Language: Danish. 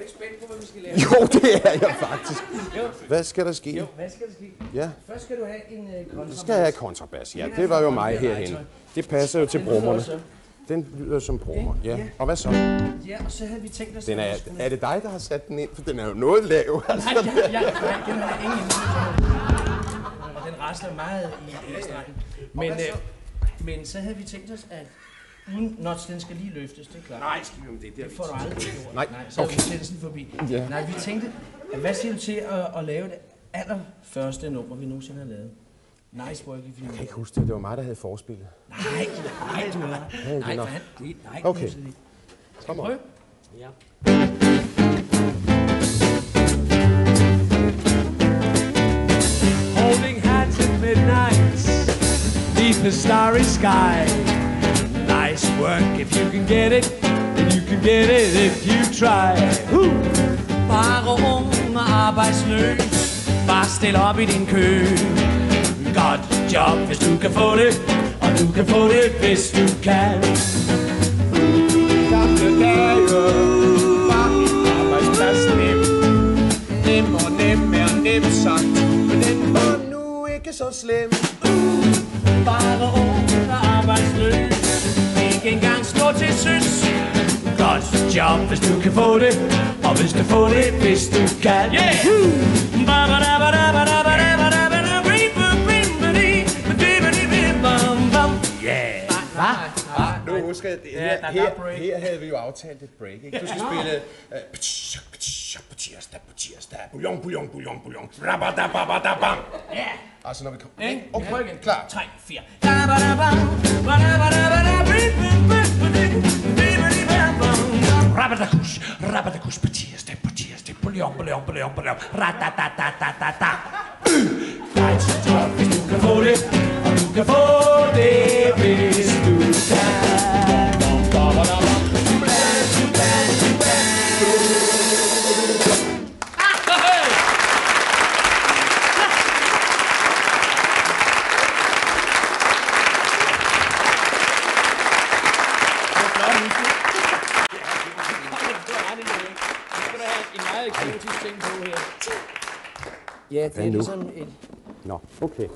ikke spændt på, hvad vi skal lave? Jo, det er jeg faktisk. Hvad skal der ske? Jo, hvad skal der ske? Ja, Først skal du have en kontrabas. så skal jeg have kontrabas. Ja, det var jo mig herhen. Det passer jo til brummerne. Den lyder som brummer, ja. Og hvad så? Ja, og så havde vi tænkt os... Den er det dig, der har sat den ind? For den er jo noget lav. Altså. Nej, den har ingen og den rasler meget i strengen. Men så havde vi tænkt os, at den skal lige løftes, det er klart. Nej, skal vi om det? Det får du aldrig gjort. Nej, så okay. Vi sætter sådan forbi. Ja. Nej, vi tænkte, hvad siger du til at lave det allerførste nummer, vi nogensinde har lavet? Nice work, if you... Jeg kan ikke huske det. Det var mig, der havde forspillet. Nej, du er. Nej, okay. Kom on. Ja. Holding hands at midnight, beneath the starry sky. Nice work if you can get it, and you can get it if you try. Bare ung og arbejdsløs, bare stil op i din kø. Godt job, hvis du kan få det, og du kan få det, hvis du kan. Gamle dage var en arbejdsplads nem. Nem og nem er nemt sagt, men den var nu ikke så slem. Bare ung og arbejdsløs, ikke engang stå til søs. Godt job, hvis du kan få det, og hvis du får det, hvis du kan. Yeah! Nu husker jeg, her havde vi jo aftalt et break, ikke? Du skal spille... På tirsdag, bouillon, rabadababadabam. Ja. Altså når vi kommer... Okay, prøv igen. Klar. 3, 4. Rabadakus, på tirsdag, bouillon, ratatatata. Nice job, hvis du kan få det, og du kan få det, hvis du kan. Ja, det er ligesom et... Nå, okay.